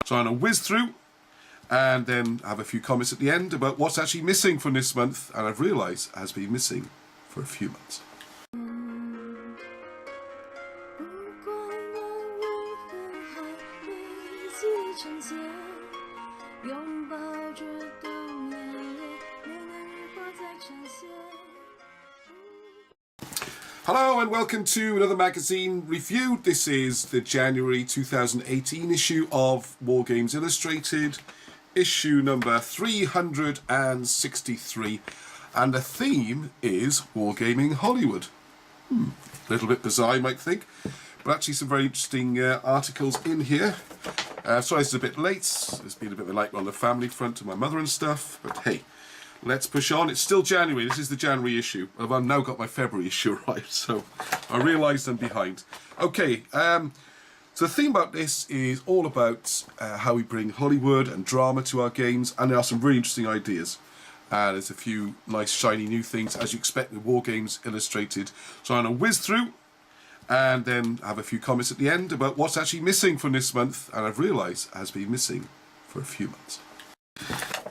So I'm going to whiz through and then have a few comments at the end about what's actually missing from this month, and I've realised has been missing for a few months. Hello and welcome to another magazine review. This is the January 2018 issue of Wargames Illustrated, issue number 363, and the theme is Wargaming Hollywood. A little bit bizarre, you might think, but actually some very interesting articles in here. Sorry this is a bit late, there's been a bit of a nightmare on the family front to my mother and stuff, but hey, let's push on. It's still January. This is the January issue. I've now got my February issue right, so I realised I'm behind. Okay, so the theme about this is all about how we bring Hollywood and drama to our games, and there are some really interesting ideas. There's a few nice shiny new things, as you expect with Wargames Illustrated. So I'm going to whiz through and then have a few comments at the end about what's actually missing from this month, and I've realised has been missing for a few months.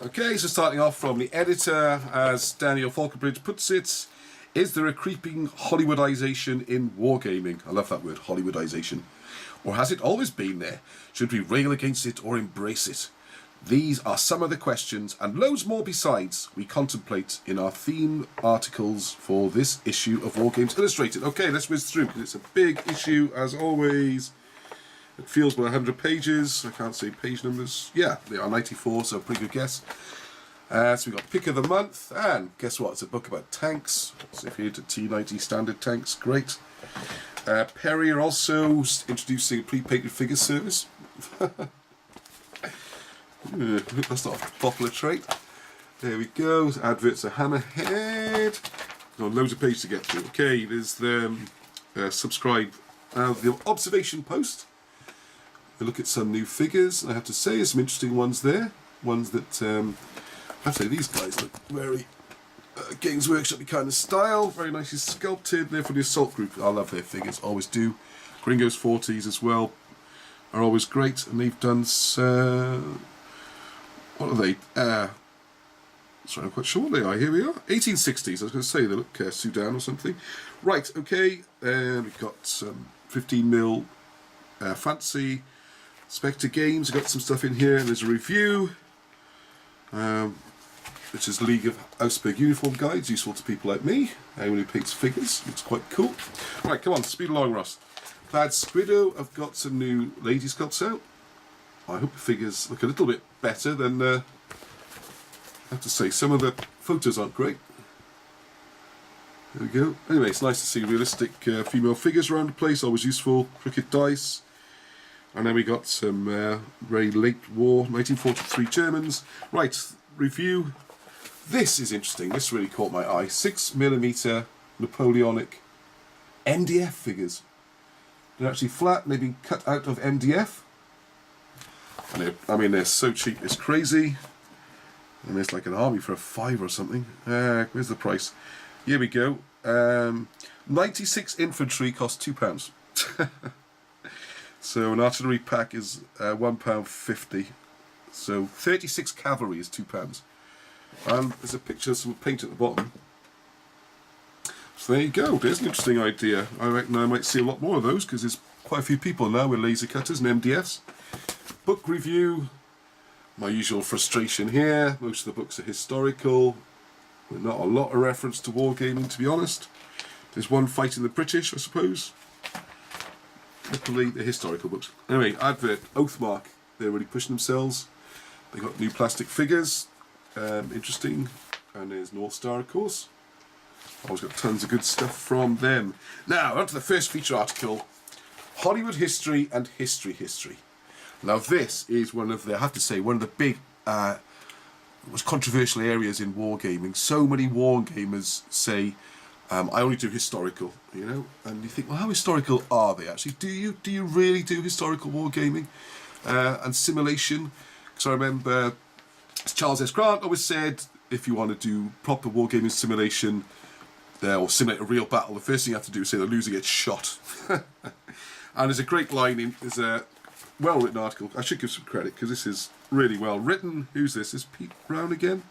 Okay, so starting off from the editor, as Daniel Falconbridge puts it, is there a creeping Hollywoodization in wargaming? I love that word, Hollywoodization. Or has it always been there? Should we rail against it or embrace it? These are some of the questions, and loads more besides, we contemplate in our theme articles for this issue of Wargames Illustrated. Okay, let's whiz through, because it's a big issue, as always. It feels about 100 pages. I can't say page numbers. Yeah, they are 94, so pretty good guess. So we've got Pick of the Month, and guess what? It's a book about tanks. So if you're into T90 standard tanks, great. Perry are also introducing a pre-painted figure service. That's not a popular trait. There we go. Adverts are Hammerhead. Got loads of pages to get through. Okay, there's the subscribe the observation post. We look at some new figures. I have to say, there's some interesting ones there. Ones that I have to say, these guys look very Games Workshop kind of style. Very nicely sculpted. They're from the Assault Group. I love their figures, always do. Gringo's 40s as well are always great, and they've done. What are they? Sorry, I'm quite sure what they are. Here we are. 1860s. I was going to say they look Sudan or something. Right. Okay. We've got some 15mm fancy Spectre Games. I've got some stuff in here. There's a review, which is League of Augsburg Uniform Guides, useful to people like me. Anyone who paints figures. Looks quite cool. Right, come on, speed along, Ross. Plaid Squiddo, I've got some new lady sculpts out. I hope the figures look a little bit better than, I have to say, some of the photos aren't great. There we go. Anyway, it's nice to see realistic female figures around the place, always useful. Cricket dice. And then we got some very late war, 1943 Germans. Right, review. This is interesting. This really caught my eye. 6mm Napoleonic MDF figures. They're actually flat and they've been cut out of MDF. And I mean, they're so cheap, it's crazy. And there's like an army for a £5 or something. Where's the price? Here we go. 96 infantry costs £2. So an artillery pack is £1.50. So 36 cavalry is £2. And there's a picture of some paint at the bottom. So there you go. There's an interesting idea. I reckon I might see a lot more of those, because there's quite a few people now with laser cutters and MDFs. Book review. My usual frustration here. Most of the books are historical. With not a lot of reference to wargaming, to be honest. There's one fighting the British, I suppose. Luckily, the historical books. Anyway, advert, Oathmark. They're really pushing themselves. They got new plastic figures. Interesting. And there's North Star, of course. Always got tons of good stuff from them. Now, on to the first feature article. Hollywood history and history. Now, this is one of the, I have to say, one of the big, most controversial areas in wargaming. So many wargamers say, I only do historical, you know, and you think, well, how historical are they actually? Do you really do historical wargaming and simulation? Because I remember Charles S. Grant always said, if you want to do proper wargaming simulation or simulate a real battle, the first thing you have to do is say the loser gets shot. And there's a great line in, there's a well-written article. I should give some credit because this is really well written. Who's this? Is Pete Brown again?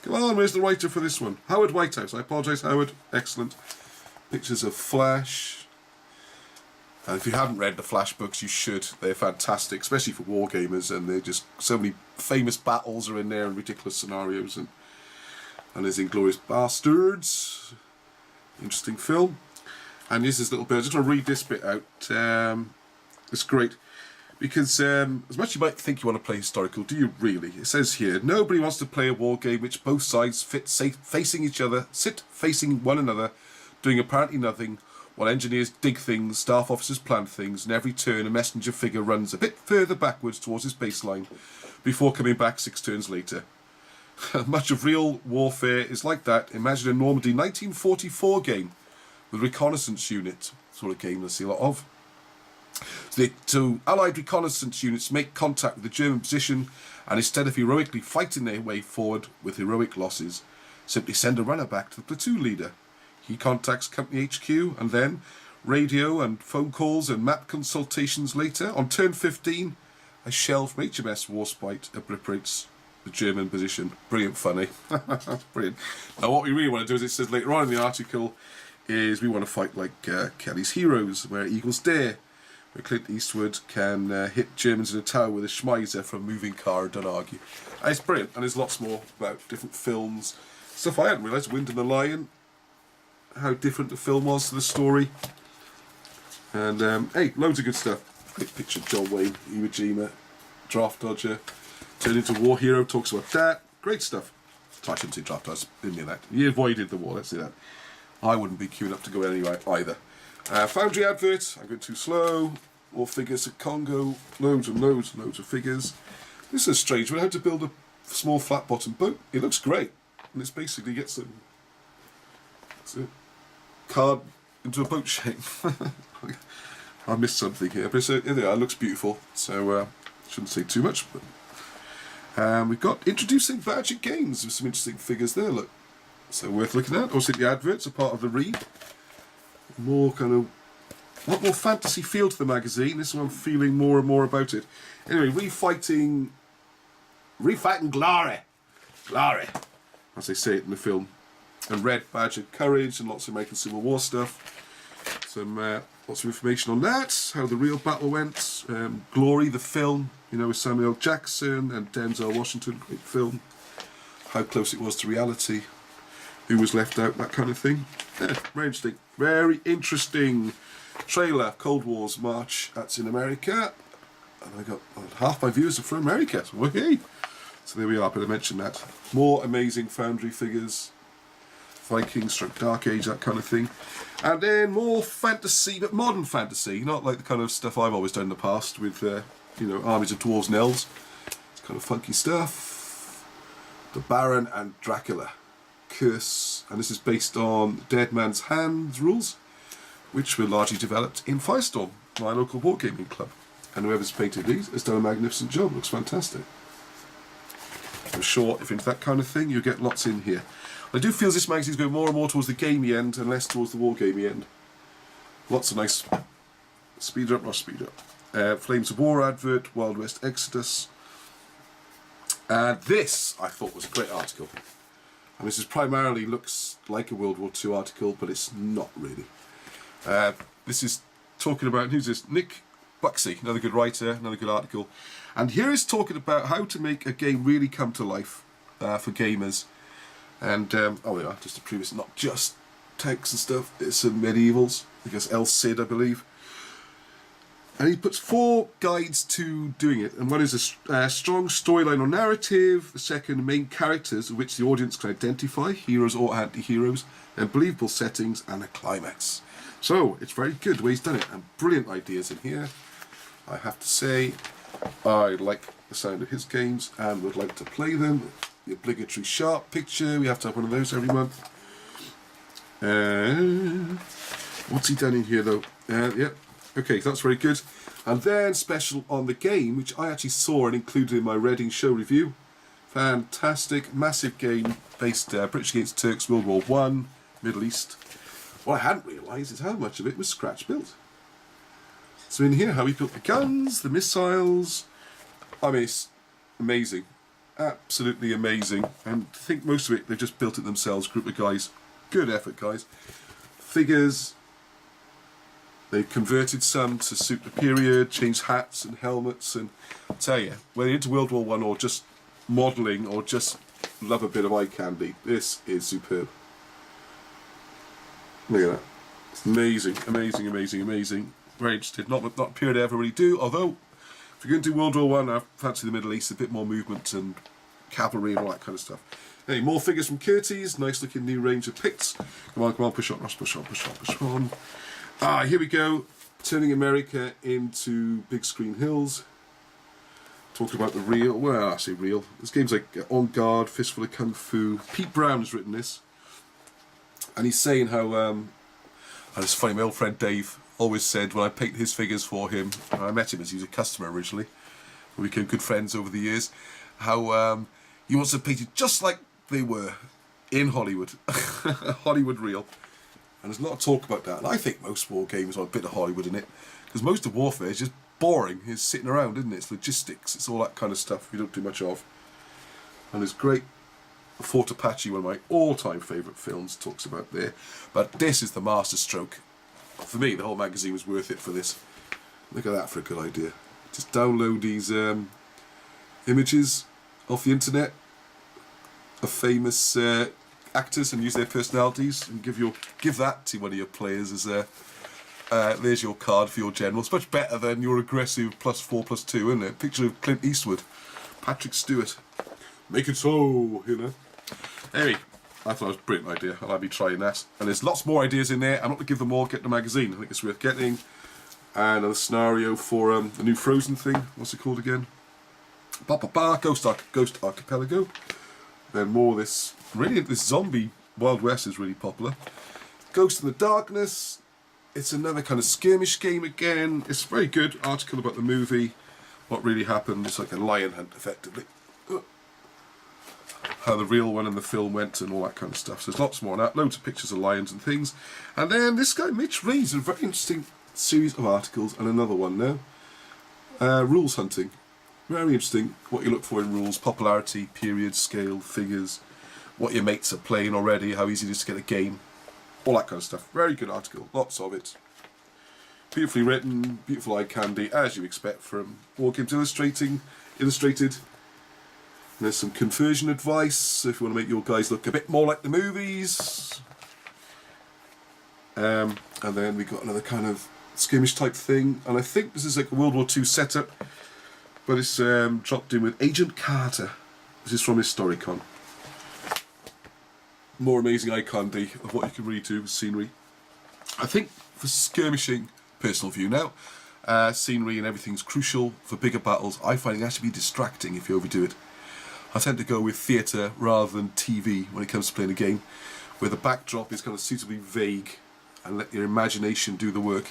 Come on, where's the writer for this one? Howard Whitehouse. I apologise, Howard. Excellent. Pictures of Flash. And if you haven't read the Flash books, you should. They're fantastic, especially for wargamers, and they're just so many famous battles are in there and ridiculous scenarios. And there's Inglourious Bastards. Interesting film. And here's this little bit. I just want to read this bit out. It's great. Because as much as you might think you want to play historical, do you really? It says here, nobody wants to play a war game which both sides facing each other, sit facing one another, doing apparently nothing, while engineers dig things, staff officers plan things, and every turn a messenger figure runs a bit further backwards towards his baseline before coming back 6 turns later. Much of real warfare is like that. Imagine a Normandy 1944 game with reconnaissance unit, sort of game I see a lot of. So Allied reconnaissance units make contact with the German position, and instead of heroically fighting their way forward with heroic losses, simply send a runner back to the platoon leader. He contacts company HQ, and then radio and phone calls and map consultations later. On turn 15, a shell from HMS Warspite obliterates the German position. Brilliant funny. Brilliant. Now what we really want to do, as it says later on in the article, is we want to fight like Kelly's Heroes, where Eagles Dare, where Clint Eastwood can hit Germans in a tower with a Schmeiser from a moving car, don't argue. And it's brilliant, and there's lots more about different films. Stuff I hadn't realised, Wind and the Lion, how different the film was to the story. And hey, loads of good stuff. Great picture of John Wayne, Iwo Jima, Draft Dodger, turned into War Hero, talks about that. Great stuff. I shouldn't say Draft Dodger, didn't mean that. He avoided the war, let's say that. I wouldn't be queuing up to go anywhere either. Foundry advert, I'm going too slow. More figures at Congo, loads and loads and loads of figures. This is a strange one, how to build a small flat bottom boat. It looks great, and it's basically gets a card into a boat shape. I missed something here, but it looks beautiful, so shouldn't say too much. But we've got introducing Badger Games with some interesting figures there, look. So worth looking at. Also the adverts are part of the read. More kind of, a lot more fantasy feel to the magazine. This one I'm feeling more and more about it. Anyway, refighting glory, as they say it in the film. And Red Badger Courage and lots of American Civil War stuff. Some lots of information on that. How the real battle went. Glory, the film, with Samuel L. Jackson and Denzel Washington. Great film. How close it was to reality. Who was left out, that kind of thing. Yeah, very interesting. Very interesting. Trailer, Cold War's March. That's in America. And I got half my viewers are from America. So, okay. So there we are, but I mentioned that. More amazing Foundry figures. Vikings, Dark Age, that kind of thing. And then more fantasy, but modern fantasy. Not like the kind of stuff I've always done in the past with, armies of dwarves and elves. It's kind of funky stuff. The Baron and Dracula. Curse, and this is based on Dead Man's Hand rules, which were largely developed in Firestorm, my local wargaming club. And whoever's painted these has done a magnificent job. Looks fantastic. I'm sure if you're into that kind of thing, you'll get lots in here. I do feel this magazine's going more and more towards the gamey end and less towards the wargamey end. Lots of nice speed up, Flames of War advert, Wild West Exodus. And this, I thought, was a great article. And this is primarily looks like a World War II article, but it's not really. This is talking about, who's this? Nick Buxey, another good writer, another good article. And here is talking about how to make a game really come to life for gamers. And, oh yeah, just to prove it's not just tanks and stuff, it's some medievals. I guess El Cid, I believe. And he puts 4 guides to doing it, and one is a strong storyline or narrative, the second main characters of which the audience can identify, heroes or anti-heroes, then believable settings, and a climax. So, it's very good the way he's done it, and brilliant ideas in here. I have to say, I like the sound of his games, and would like to play them. The obligatory sharp picture, we have to have one of those every month. What's he done in here though? Yeah. Okay, that's very good. And then special on the game, which I actually saw and included in my Reading show review. Fantastic, massive game based British against Turks, World War I, Middle East. What I hadn't realised is how much of it was scratch built. So in here, how he built the guns, the missiles. I mean, it's amazing. Absolutely amazing. And I think most of it, they've just built it themselves, group of guys. Good effort, guys. Figures. They've converted some to suit the period, changed hats and helmets. And I'll tell you, whether you're into World War I or just modelling or just love a bit of eye candy, this is superb. Look at that. It's amazing, amazing, amazing, amazing. Very interested. Not a period I ever really do, although if you're going to do World War I, I fancy the Middle East, a bit more movement and cavalry and all that kind of stuff. Anyway, more figures from Curtis. Nice looking new range of picks. Come on, push on, push on, push on, push on. Ah, here we go. Turning America into big screen hills. Talking about the real, well, I say real. There's games like On Guard, Fistful of Kung Fu. Pete Brown has written this. And he's saying how, and it's funny, my old friend Dave always said when I painted his figures for him, and I met him as he was a customer originally, we became good friends over the years, how he wants to paint it just like they were in Hollywood. Hollywood real. And there's a lot of talk about that, and I think most war games are a bit of Hollywood in it, because most of warfare is just boring. It's sitting around, isn't it? It's logistics, it's all that kind of stuff we don't do much of. And it's great. Fort Apache, one of my all-time favourite films, talks about there. But this is the masterstroke. For me, the whole magazine was worth it for this. Look at that for a good idea. Just download these images off the internet of famous actors and use their personalities and give that to one of your players as there's your card for your general. It's much better than your aggressive +4/+2, isn't it? Picture of Clint Eastwood, Patrick Stewart. Make it so, you know. Anyway, I thought it was a brilliant idea, and I'll be trying that. And there's lots more ideas in there. I'm not going to give them all. Get the magazine. I think it's worth getting. And a scenario for the new Frozen thing. What's it called again? Ghost Archipelago. Then more this. Really, this zombie Wild West is really popular. Ghost in the Darkness. It's another kind of skirmish game again. It's a very good article about the movie. What really happened. It's like a lion hunt, effectively. How the real one and the film went and all that kind of stuff. So there's lots more on that. Loads of pictures of lions and things. And then this guy, Mitch Reeves, a very interesting series of articles, and another one now. Rules hunting. Very interesting. What you look for in rules. Popularity, period, scale, figures. What your mates are playing already. How easy it is to get a game. All that kind of stuff. Very good article. Lots of it. Beautifully written. Beautiful eye candy, as you expect from Wargames Illustrated. There's some conversion advice if you want to make your guys look a bit more like the movies. And then we got another kind of skirmish type thing, and I think this is like a World War II setup, but it's dropped in with Agent Carter. This is from Historicon. More amazing eye candy of what you can really do with scenery. I think for skirmishing, personal view now, scenery and everything's crucial. For bigger battles, I find it has to be distracting if you overdo it. I tend to go with theatre rather than TV when it comes to playing a game, where the backdrop is kind of suitably vague and let your imagination do the work.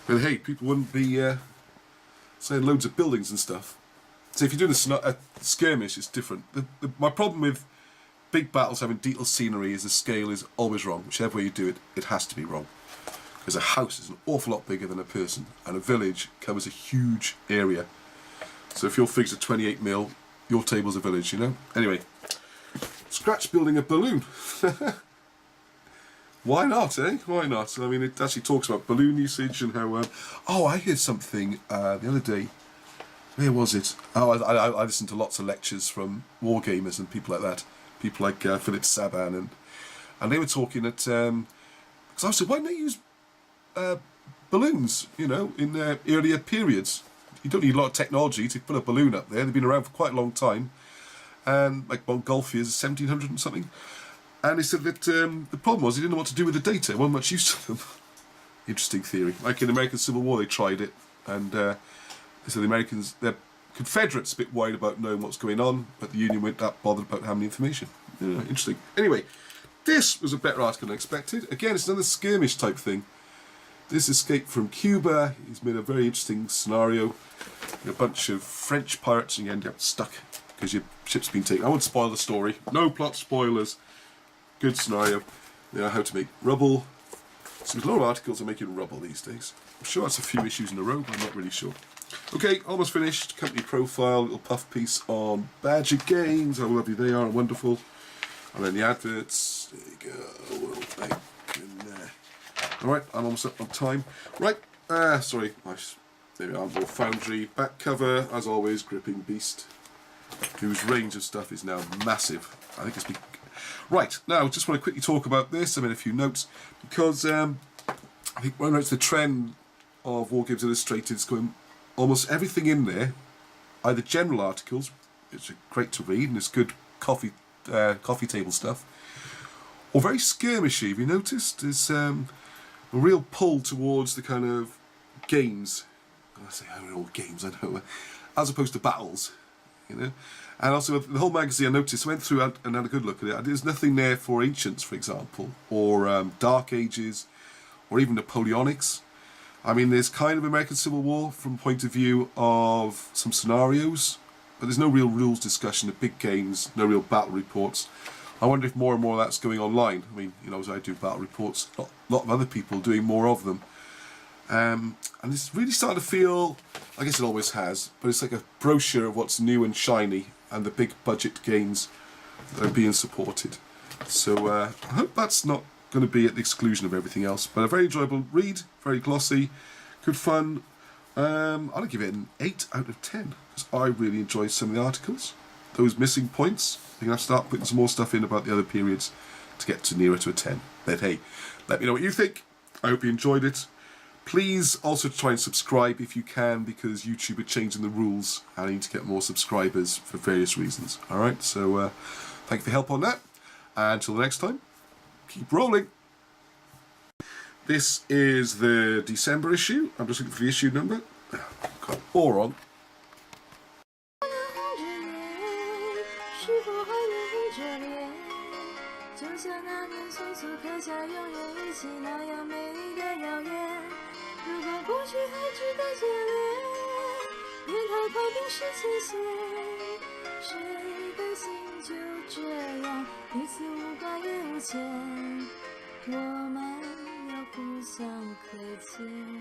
But hey, people wouldn't be saying loads of buildings and stuff. So if you're doing a skirmish, it's different. My problem with big battles having detailed scenery is the scale is always wrong. Whichever way you do it, it has to be wrong. Because a house is an awful lot bigger than a person, and a village covers a huge area. So if your figs are 28mm, your table's a village, you know? Anyway, scratch building a balloon. Why not, eh? Why not? I mean, it actually talks about balloon usage and how... oh, I heard something the other day. Where was it? Oh, I listened to lots of lectures from wargamers and people like that. People like Philip Saban. And they were talking at... because I said, why don't they use balloons, you know, in earlier periods? You don't need a lot of technology to put a balloon up there. They've been around for quite a long time. And like Montgolfier is 1700 and something. And they said that the problem was they didn't know what to do with the data. There wasn't much use to them. Interesting theory. Like in the American Civil War, they tried it. And they said the Americans, the Confederates a bit worried about knowing what's going on. But the Union weren't that bothered about having the information. Yeah, interesting. Anyway, this was a better article than I expected. Again, it's another skirmish type thing. This escape from Cuba. He's made a very interesting scenario. A bunch of French pirates and you end up stuck because your ship's been taken. I won't spoil the story. No plot spoilers. Good scenario. You know how to make rubble. So there's a lot of articles are making rubble these days. I'm sure that's a few issues in a row, but I'm not really sure. Okay, almost finished. Company profile, little puff piece on Badger Games, how lovely they are and wonderful. And then the adverts. There you go. Back in there. Alright, I'm almost up on time. Right, sorry, there we are, more Foundry. Back cover, as always, Gripping Beast, whose range of stuff is now massive. I think it's been... Right, now, just want to quickly talk about this. I made a few notes, because I think when I noticed the trend of Wargames Illustrated is going almost everything in there, either general articles, which are great to read, and it's good coffee table stuff, or very skirmishy. Have you noticed? There's a real pull towards the kind of games. I say, all games, I know, as opposed to battles, you know. And also the whole magazine, I noticed, I went through and had a good look at it. There's nothing there for Ancients, for example, or Dark Ages, or even Napoleonics. I mean, there's kind of American Civil War from the point of view of some scenarios, but there's no real rules discussion of big games, no real battle reports. I wonder if more and more of that's going online. I mean, you know, as I do battle reports, a lot of other people doing more of them. And it's really starting to feel, I guess it always has, but it's like a brochure of what's new and shiny and the big budget games that are being supported. So I hope that's not going to be at the exclusion of everything else, but a very enjoyable read, very glossy, good fun. I'll give it an 8 out of 10 because I really enjoyed some of the articles. Those missing points, I'm going to have to start putting some more stuff in about the other periods to get to nearer to a 10. But hey, let me know what you think. I hope you enjoyed it. Please also try and subscribe if you can, because YouTube are changing the rules and I need to get more subscribers for various reasons. Alright, so thank you for your help on that. And until the next time, keep rolling. This is the December issue. I'm just looking for the issue number. Got or on.我们要互相亏欠。